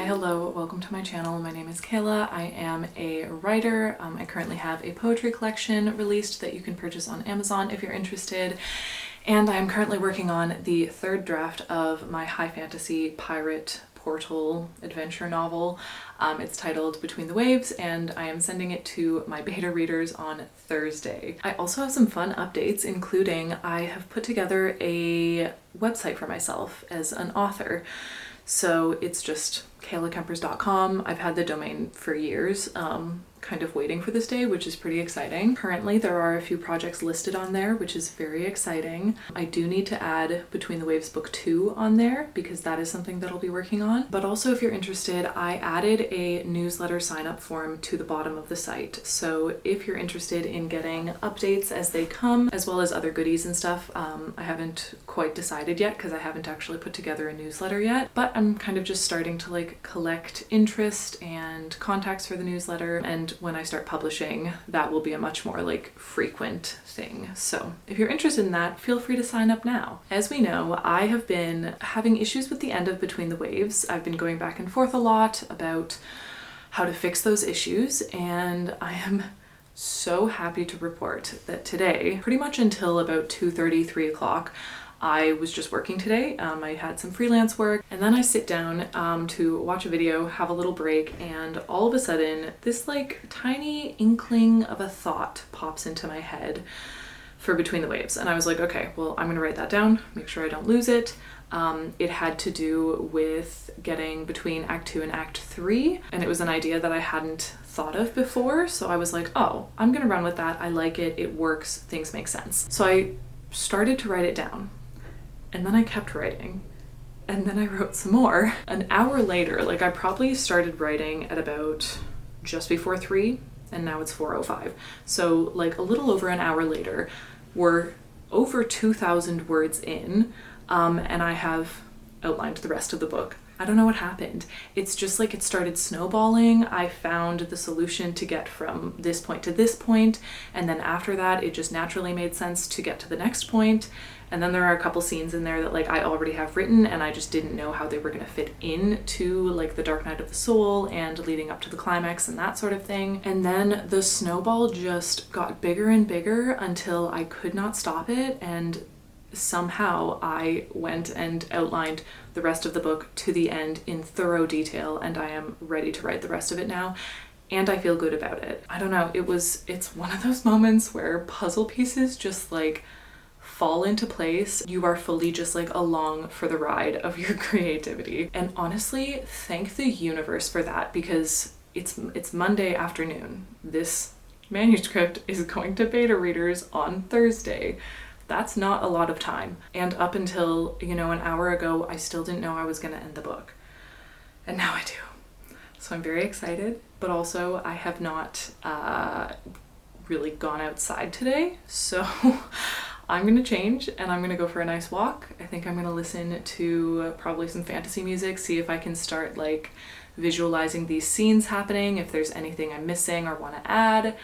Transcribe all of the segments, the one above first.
hello, welcome to my channel. My name is Kayla. I am a writer. I currently have a poetry collection released that you can purchase on Amazon if you're interested. And I am currently working on the third draft of my high fantasy pirate portal adventure novel. It's titled Between the Waves, and I am sending it to my beta readers on Thursday. I also have some fun updates, including I have put together a website for myself as an author. So it's just kaylakempers.com. I've had the domain for years, kind of waiting for this day, which is pretty exciting. Currently, there are a few projects listed on there, which is very exciting. I do need to add Between the Waves Book 2 on there because that is something that I'll be working on. But also, if you're interested, I added a newsletter sign-up form to the bottom of the site. So if you're interested in getting updates as they come, as well as other goodies and stuff, I haven't quite decided yet because I haven't actually put together a newsletter yet, but I'm kind of just starting to collect interest and contacts for the newsletter, and when I start publishing, that will be a much more frequent thing. So if you're interested in that, feel free to sign up now. As we know, I have been having issues with the end of Between the Waves. I've been going back and forth a lot about how to fix those issues, and I am so happy to report that today, pretty much until about 2:30, 3 o'clock, I was just working today. I had some freelance work, and then I sit down to watch a video, have a little break, and all of a sudden this tiny inkling of a thought pops into my head for Between the Waves. And I was like, okay, well, I'm gonna write that down, make sure I don't lose it. It had to do with getting between Act 2 and Act 3, and it was an idea that I hadn't thought of before, so I was like, oh, I'm gonna run with that. I like it, it works, things make sense. So I started to write it down. And then I kept writing, and then I wrote some more. An hour later, I probably started writing at about just before 3, and now it's 4:05. So a little over an hour later, we're over 2,000 words in, and I have outlined the rest of the book. I don't know what happened. It's just it started snowballing. I found the solution to get from this point to this point, and then after that, it just naturally made sense to get to the next point. And then there are a couple scenes in there that I already have written, and I just didn't know how they were gonna fit into the Dark Night of the Soul and leading up to the climax and that sort of thing. And then the snowball just got bigger and bigger until I could not stop it, and somehow I went and outlined the rest of the book to the end in thorough detail, and I am ready to write the rest of it now. And I feel good about it. I don't know, it's one of those moments where puzzle pieces just fall into place. You are fully just along for the ride of your creativity. And honestly, thank the universe for that, because it's Monday afternoon. This manuscript is going to beta readers on Thursday. That's not a lot of time. And up until, an hour ago, I still didn't know I was gonna end the book. And now I do. So I'm very excited, but also I have not really gone outside today. So I'm gonna change and I'm gonna go for a nice walk. I think I'm gonna listen to probably some fantasy music, see if I can start visualizing these scenes happening, if there's anything I'm missing or wanna add.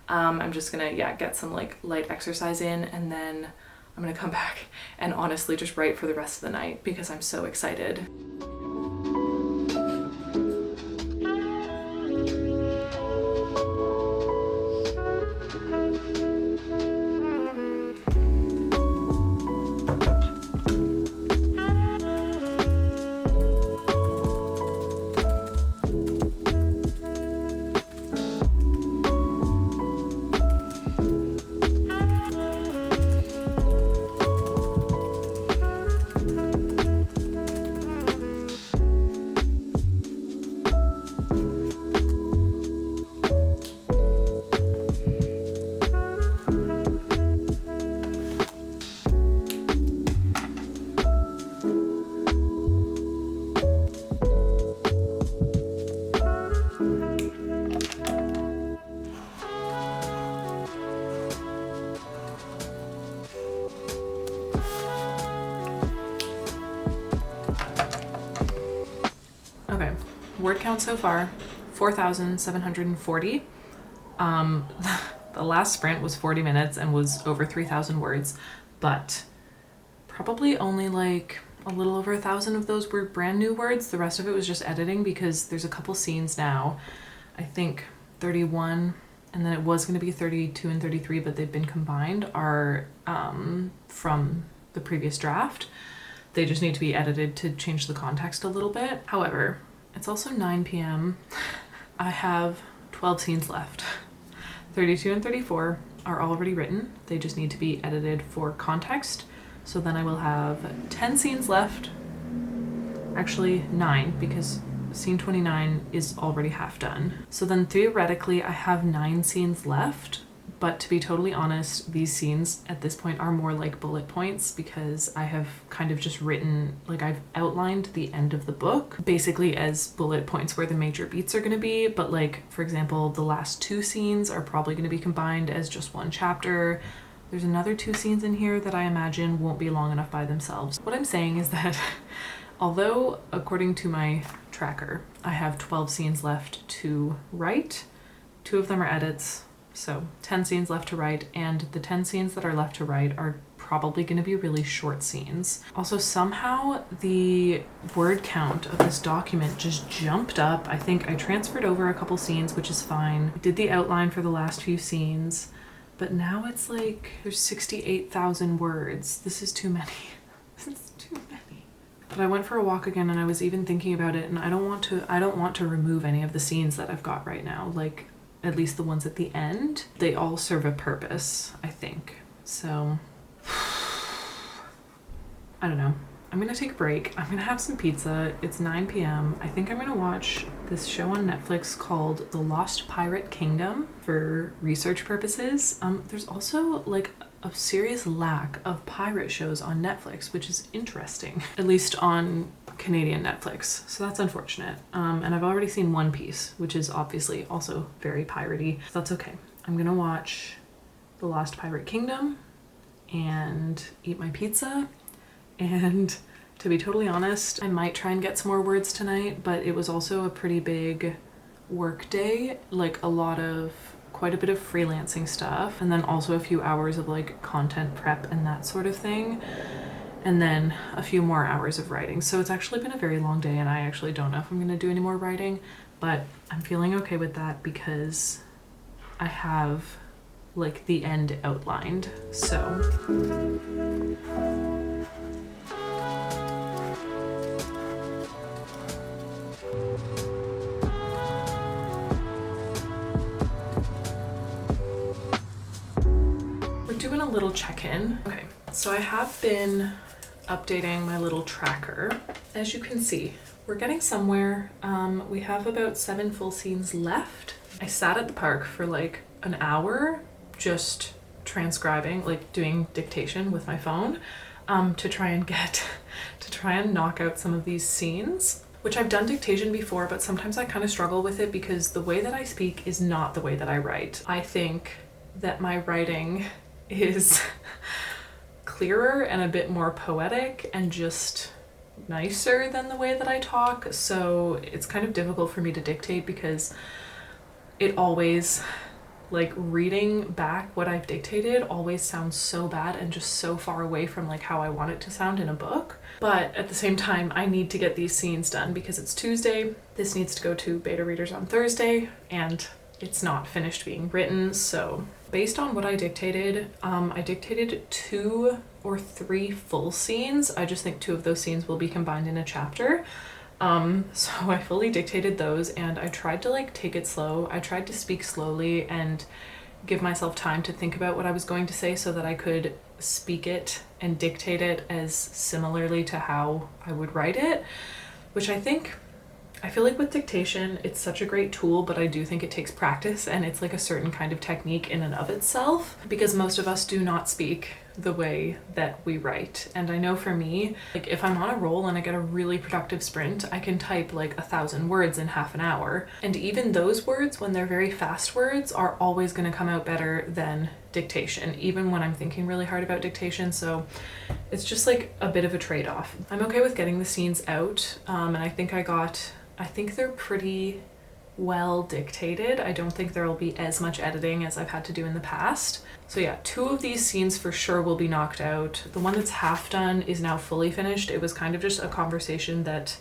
I'm just gonna, get some light exercise in, and then I'm gonna come back and honestly just write for the rest of the night because I'm so excited. Word count so far, 4,740. The last sprint was 40 minutes and was over 3,000 words, but probably only a little over 1,000 of those were brand new words. The rest of it was just editing because there's a couple scenes now, I think 31, and then it was going to be 32 and 33, but they've been combined, are from the previous draft. They just need to be edited to change the context a little bit. However, it's also 9 p.m. I have 12 scenes left. 32 and 34 are already written. They just need to be edited for context. So then I will have 10 scenes left. Actually 9, because scene 29 is already half done. So then theoretically I have 9 scenes left. But to be totally honest, these scenes at this point are more like bullet points because I have kind of just written, like I've outlined the end of the book basically as bullet points where the major beats are going to be. But like, for example, the last 2 scenes are probably going to be combined as just one chapter. There's another 2 scenes in here that I imagine won't be long enough by themselves. What I'm saying is that although according to my tracker, I have 12 scenes left to write, 2 of them are edits. So 10 scenes left to write, and the 10 scenes that are left to write are probably going to be really short scenes. Also, somehow the word count of this document just jumped up. I think I transferred over a couple scenes, which is fine. I did the outline for the last few scenes, but now it's like there's 68,000 words. This is too many. This is too many. But I went for a walk again and I was even thinking about it, and I don't want to remove any of the scenes that I've got right now. Like, at least the ones at the end, they all serve a purpose, I think. So, I don't know. I'm gonna take a break. I'm gonna have some pizza. It's 9 p.m. I think I'm gonna watch this show on Netflix called The Lost Pirate Kingdom for research purposes. There's also like a serious lack of pirate shows on Netflix, which is interesting, at least on Canadian Netflix. So that's unfortunate. And I've already seen One Piece, which is obviously also very piratey. So that's okay. I'm gonna watch The Lost Pirate Kingdom and eat my pizza. And to be totally honest, I might try and get some more words tonight, but it was also a pretty big work day, like quite a bit of freelancing stuff, and then also a few hours of like content prep and that sort of thing, and then a few more hours of writing. So it's actually been a very long day, and I actually don't know if I'm gonna do any more writing, but I'm feeling okay with that because I have like the end outlined. So doing a little check-in. Okay, so I have been updating my little tracker. As you can see, we're getting somewhere. We have about 7 full scenes left. I sat at the park for like an hour just transcribing, like doing dictation with my phone, to try and knock out some of these scenes, which I've done dictation before, but sometimes I kind of struggle with it because the way that I speak is not the way that I write. I think that my writing is clearer and a bit more poetic and just nicer than the way that I talk. So it's kind of difficult for me to dictate because it always, like reading back what I've dictated always sounds so bad and just so far away from like how I want it to sound in a book. But at the same time, I need to get these scenes done because it's Tuesday. This needs to go to beta readers on Thursday and it's not finished being written. So based on what I dictated 2 or 3 full scenes. I just think 2 of those scenes will be combined in a chapter. So I fully dictated those and I tried to like take it slow. I tried to speak slowly and give myself time to think about what I was going to say so that I could speak it and dictate it as similarly to how I would write it, which I feel like with dictation, it's such a great tool, but I do think it takes practice and it's like a certain kind of technique in and of itself because most of us do not speak the way that we write. And I know for me, like if I'm on a roll and I get a really productive sprint, I can type like 1,000 words in half an hour. And even those words, when they're very fast words, are always going to come out better than dictation, even when I'm thinking really hard about dictation. So it's just like a bit of a trade-off. I'm okay with getting the scenes out. And I think they're pretty well dictated. I don't think there will be as much editing as I've had to do in the past. So yeah, 2 of these scenes for sure will be knocked out. The one that's half done is now fully finished. It was kind of just a conversation that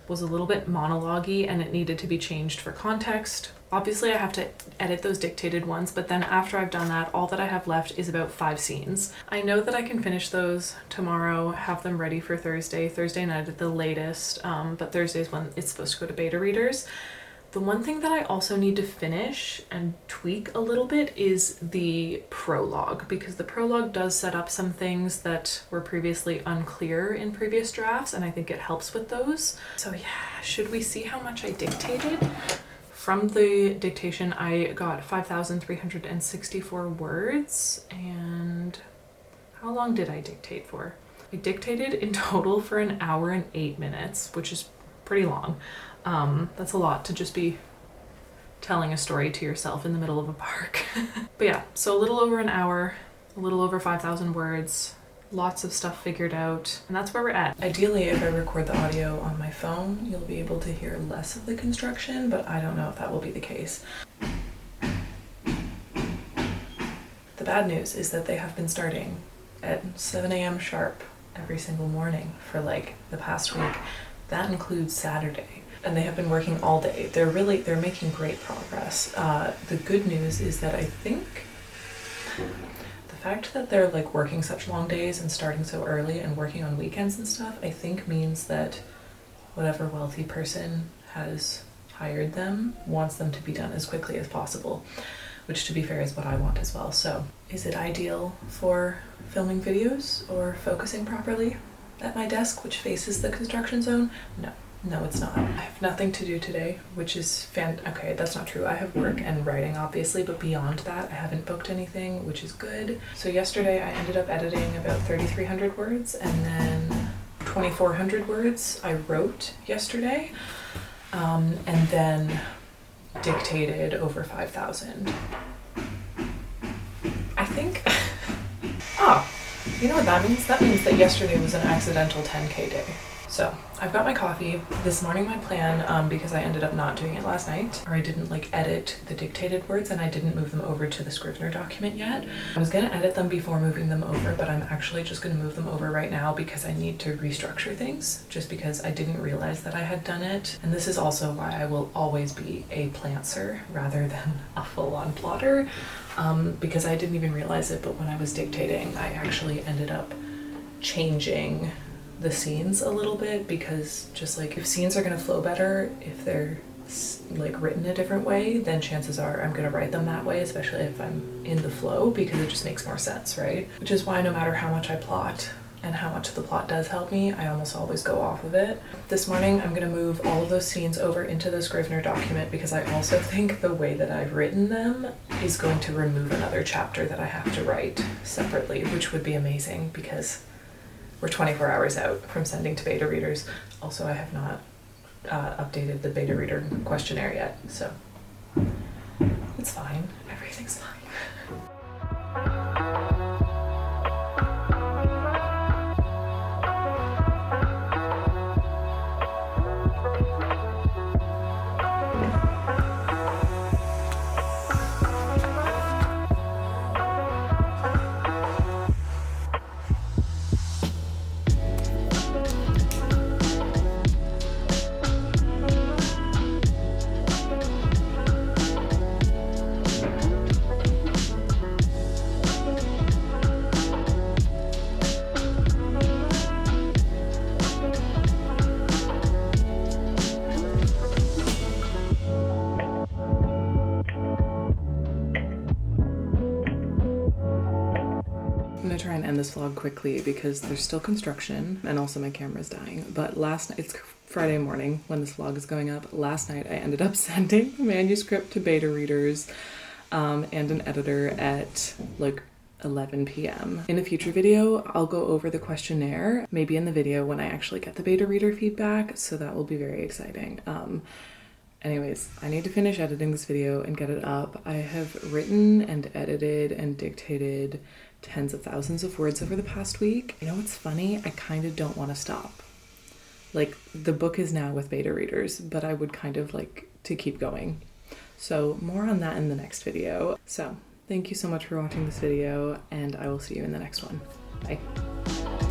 was a little bit monologue-y and it needed to be changed for context. Obviously I have to edit those dictated ones, but then after I've done that, all that I have left is about 5 scenes. I know that I can finish those tomorrow, have them ready for Thursday night at the latest, but Thursday's when it's supposed to go to beta readers. The one thing that I also need to finish and tweak a little bit is the prologue, because the prologue does set up some things that were previously unclear in previous drafts, and I think it helps with those. So yeah, should we see how much I dictated? From the dictation, I got 5,364 words, and how long did I dictate for? I dictated in total for 1 hour and 8 minutes, which is pretty long. That's a lot to just be telling a story to yourself in the middle of a park. But yeah, so a little over 1 hour, a little over 5,000 words, lots of stuff figured out, and that's where we're at. Ideally, if I record the audio on my phone, you'll be able to hear less of the construction, but I don't know if that will be the case. The bad news is that they have been starting at 7 a.m. sharp every single morning for like the past week. That includes Saturday. And they have been working all day. They're making great progress. The good news is that I think the fact that they're like working such long days and starting so early and working on weekends and stuff, I think means that whatever wealthy person has hired them wants them to be done as quickly as possible, which to be fair is what I want as well. So is it ideal for filming videos or focusing properly at my desk, which faces the construction zone? No, it's not. I have nothing to do today, which is okay, that's not true. I have work and writing, obviously, but beyond that, I haven't booked anything, which is good. So yesterday I ended up editing about 3,300 words, and then 2,400 words I wrote yesterday, and then dictated over 5,000. I think, you know what that means? That means that yesterday was an accidental 10K day. So I've got my coffee. This morning my plan, because I ended up not doing it last night, or I didn't like edit the dictated words and I didn't move them over to the Scrivener document yet. I was gonna edit them before moving them over, but I'm actually just gonna move them over right now because I need to restructure things, just because I didn't realize that I had done it. And this is also why I will always be a plantser rather than a full-on plotter, because I didn't even realize it, but when I was dictating, I actually ended up changing the scenes a little bit, because just like if scenes are gonna flow better if they're like written a different way, then chances are I'm gonna write them that way, especially if I'm in the flow, because it just makes more sense, right? Which is why no matter how much I plot and how much the plot does help me, I almost always go off of it. This morning I'm gonna move all of those scenes over into the Scrivener document, because I also think the way that I've written them is going to remove another chapter that I have to write separately, which would be amazing because we're 24 hours out from sending to beta readers. Also, I have not updated the beta reader questionnaire yet, so it's fine. Everything's fine. I'm gonna try and end this vlog quickly because there's still construction and also my camera's dying. But last night, it's Friday morning when this vlog is going up. Last night I ended up sending the manuscript to beta readers and an editor at like 11 p.m. In a future video, I'll go over the questionnaire, maybe in the video when I actually get the beta reader feedback, so that will be very exciting. Anyways, I need to finish editing this video and get it up. I have written and edited and dictated tens of thousands of words over the past week. You know what's funny? I kind of don't want to stop. Like, the book is now with beta readers, but I would kind of like to keep going. So more on that in the next video. So thank you so much for watching this video, and I will see you in the next one. Bye.